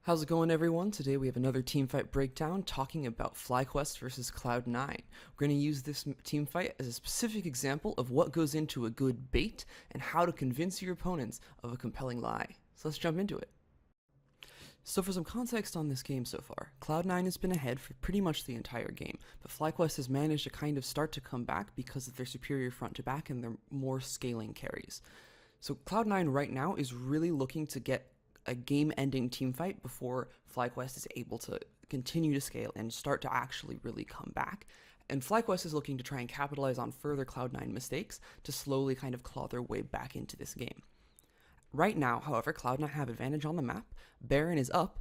How's it going, everyone? Today we have another Teamfight Breakdown talking about FlyQuest versus Cloud9. We're going to use this team fight as a specific example of what goes into a good bait and how to convince your opponents of a compelling lie. So let's jump into it. So for some context on this game so far, Cloud9 has been ahead for pretty much the entire game, but FlyQuest has managed to kind of start to come back because of their superior front to back and their more scaling carries. So Cloud9 right now is really looking to get a game-ending team fight before FlyQuest is able to continue to scale and start to actually really come back. And FlyQuest is looking to try and capitalize on further Cloud9 mistakes to slowly kind of claw their way back into this game. Right now, however, Cloud9 have advantage on the map, Baron is up,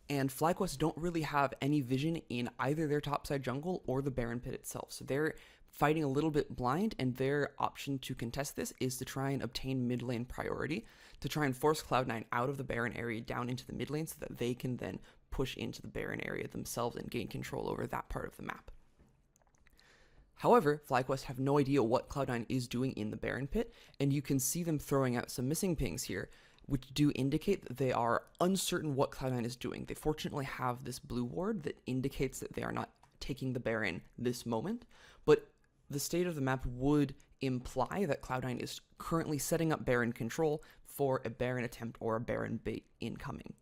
and FlyQuest don't really have any vision in either their topside jungle or the Baron pit itself. So they're fighting a little bit blind, and their option to contest this is to try and obtain mid lane priority, to try and force Cloud9 out of the Baron area down into the mid lane so that they can then push into the Baron area themselves and gain control over that part of the map. However, FlyQuest have no idea what Cloud9 is doing in the Baron pit, and you can see them throwing out some missing pings here, which do indicate that they are uncertain what Cloud9 is doing. They fortunately have this blue ward that indicates that they are not taking the Baron this moment, but the state of the map would imply that Cloud9 is currently setting up Baron control for a Baron attempt or a Baron bait incoming.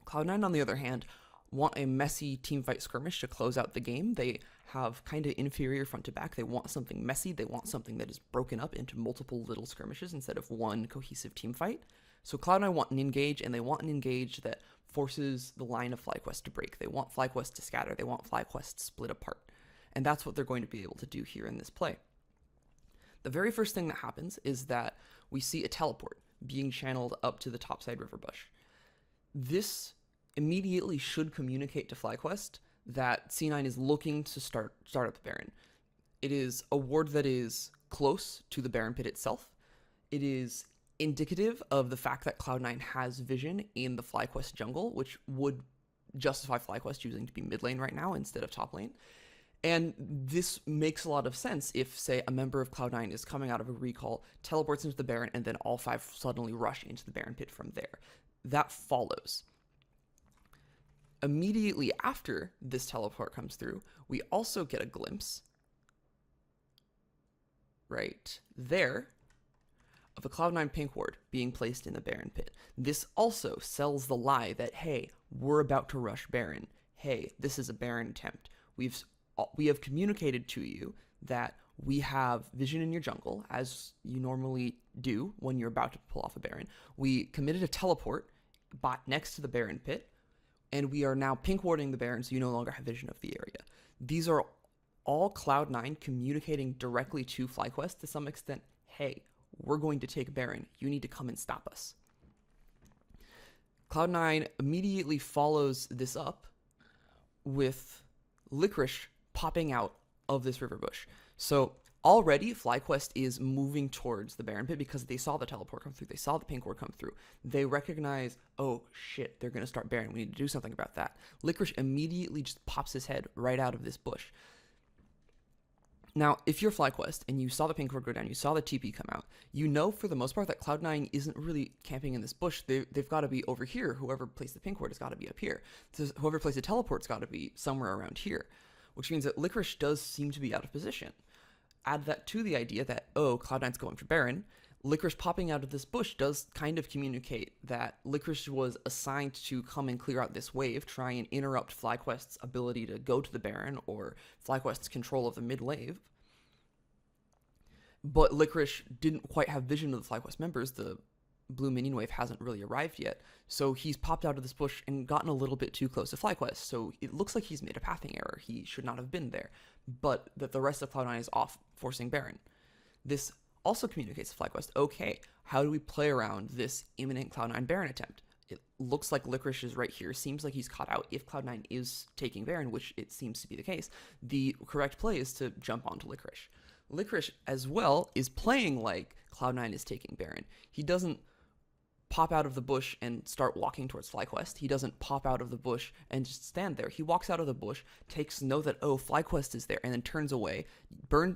Cloud9, on the other hand, want a messy teamfight skirmish to close out the game. They have kind of inferior front to back. They want something messy. They want something that is broken up into multiple little skirmishes instead of one cohesive team fight. So Cloud9 want an engage, and they want an engage that forces the line of FlyQuest to break. They want FlyQuest to scatter. They want FlyQuest to split apart. And that's what they're going to be able to do here in this play. The very first thing that happens is that we see a teleport being channeled up to the topside river bush. This immediately should communicate to FlyQuest that C9 is looking to start up the Baron. It is a ward that is close to the Baron pit itself. It is indicative of the fact that Cloud9 has vision in the FlyQuest jungle, which would justify FlyQuest choosing to be mid lane right now instead of top lane. And this makes a lot of sense if, say, a member of Cloud9 is coming out of a recall, teleports into the Baron, and then all five suddenly rush into the Baron pit from there. That follows. Immediately after this teleport comes through, we also get a glimpse right there of a Cloud9 pink ward being placed in the Baron pit. This also sells the lie that, hey, we're about to rush Baron. Hey, this is a Baron attempt. We have communicated to you that we have vision in your jungle, as you normally do when you're about to pull off a Baron. We committed a teleport bot next to the Baron pit, and we are now pink warding the Baron, so you no longer have vision of the area. These are all Cloud9 communicating directly to FlyQuest to some extent, hey, we're going to take Baron. You need to come and stop us. Cloud9 immediately follows this up with Licorice popping out of this river bush. So already FlyQuest is moving towards the Baron pit because they saw the teleport come through. They saw the pink ward come through. They recognize, oh shit, they're going to start Baron. We need to do something about that. Licorice immediately just pops his head right out of this bush. Now, if you're FlyQuest and you saw the pink ward go down, you saw the TP come out, you know for the most part that Cloud9 isn't really camping in this bush. They've got to be over here. Whoever placed the pink ward has got to be up here. So whoever placed the teleport's got to be somewhere around here, which means that Licorice does seem to be out of position. Add that to the idea that, oh, Cloud9's going for Baron. Licorice popping out of this bush does kind of communicate that Licorice was assigned to come and clear out this wave, try and interrupt FlyQuest's ability to go to the Baron or FlyQuest's control of the mid wave. But Licorice didn't quite have vision of the FlyQuest members. The blue minion wave hasn't really arrived yet. So he's popped out of this bush and gotten a little bit too close to FlyQuest. So it looks like he's made a pathing error. He should not have been there. But that the rest of Cloud9 is off forcing Baron. This also communicates to FlyQuest, okay, how do we play around this imminent Cloud9 Baron attempt? It looks like Licorice is right here. Seems like he's caught out. If Cloud9 is taking Baron, which it seems to be the case, the correct play is to jump onto Licorice. Licorice, as well, is playing like Cloud9 is taking Baron. He doesn't pop out of the bush and start walking towards FlyQuest. He doesn't pop out of the bush and just stand there. He walks out of the bush, takes note that, oh, FlyQuest is there, and then turns away.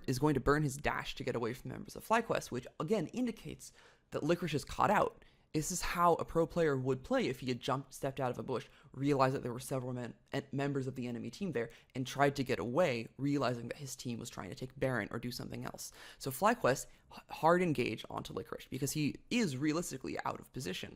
Is going to burn his dash to get away from members of FlyQuest, which, again, indicates that Licorice is caught out. This is how a pro player would play if he had stepped out of a bush, realized that there were several members of the enemy team there, and tried to get away, realizing that his team was trying to take Baron or do something else. So FlyQuest hard engage onto Licorice because he is realistically out of position.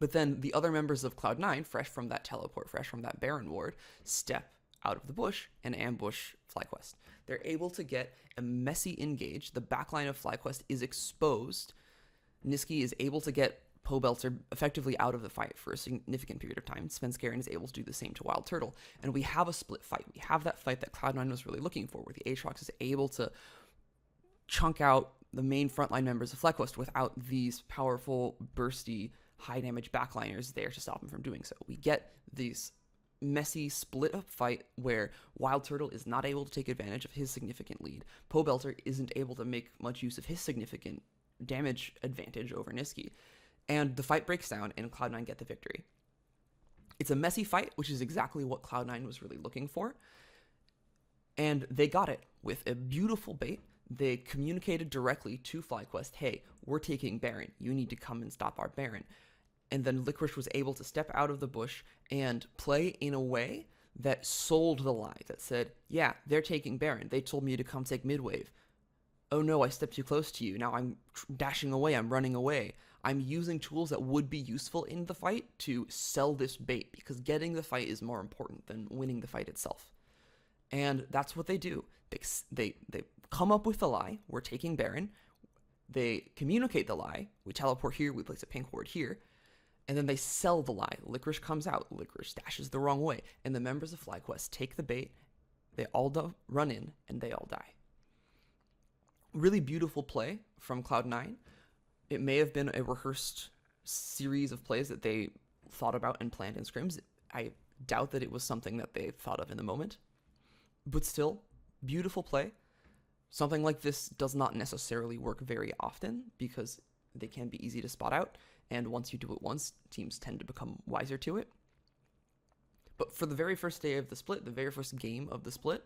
But then the other members of Cloud9, fresh from that teleport, fresh from that Baron ward, step out of the bush and ambush FlyQuest. They're able to get a messy engage. The backline of FlyQuest is exposed. Niski is able to get Pobelter effectively out of the fight for a significant period of time. Svenskeren is able to do the same to Wild Turtle. And we have a split fight. We have that fight that Cloud9 was really looking for, where the Aatrox is able to chunk out the main frontline members of FlyQuest without these powerful, bursty, high-damage backliners there to stop him from doing so. We get these messy split-up fight where Wild Turtle is not able to take advantage of his significant lead. Pobelter isn't able to make much use of his significant damage advantage over Niski, and the fight breaks down and Cloud9 get the victory. It's a messy fight, which is exactly what Cloud9 was really looking for, and they got it with a beautiful bait. They communicated directly to FlyQuest, hey, we're taking Baron, you need to come and stop our Baron. And then Licorice was able to step out of the bush and play in a way that sold the lie, that said, yeah, they're taking Baron, they told me to come take mid-wave. Oh no, I stepped too close to you. Now I'm dashing away, I'm running away. I'm using tools that would be useful in the fight to sell this bait, because getting the fight is more important than winning the fight itself. And that's what they do. They come up with the lie, we're taking Baron. They communicate the lie, we teleport here, we place a pink ward here. And then they sell the lie. Licorice comes out, Licorice dashes the wrong way, and the members of FlyQuest take the bait, they all run in, and they all die. Really beautiful play from Cloud9. It may have been a rehearsed series of plays that they thought about and planned in scrims. I doubt that it was something that they thought of in the moment. But still, beautiful play. Something like this does not necessarily work very often because they can be easy to spot out. And once you do it once, teams tend to become wiser to it. But for the very first day of the split, the very first game of the split,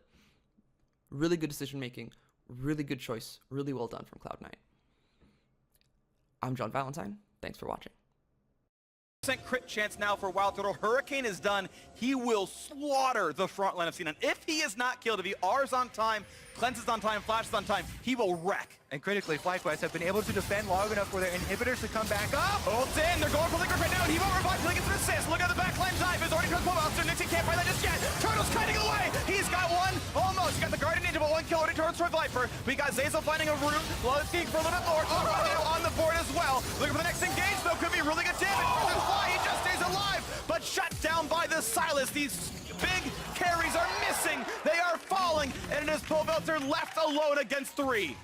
really good decision making. Really good choice. Really well done from Cloud9. I'm John Valentine. Thanks for watching. Crit chance now for Wild Turtle. Hurricane is done. He will slaughter the front line of C9. If he is not killed, if he R's on time, cleanses on time, flashes on time, he will wreck. And critically, FlyQuest have been able to defend long enough for their inhibitors to come back up. Ults in, they're going for Licorice right now, and he won't revive until he gets an assist. Look at the backline dive, it's already turned Pobelter. Nixie can't find that just yet. Turtle's kiting away. He's got one, almost. He got the Guardian Ninja, but one kill already turns for Viper. We got Zazel finding a route, looking for a little bit more. On the board as well. Looking for the next engage, though, could be really good damage. He just stays alive, but shut down by the Silas. These big carries are missing. They are falling, and it is Pobelter left alone against 3.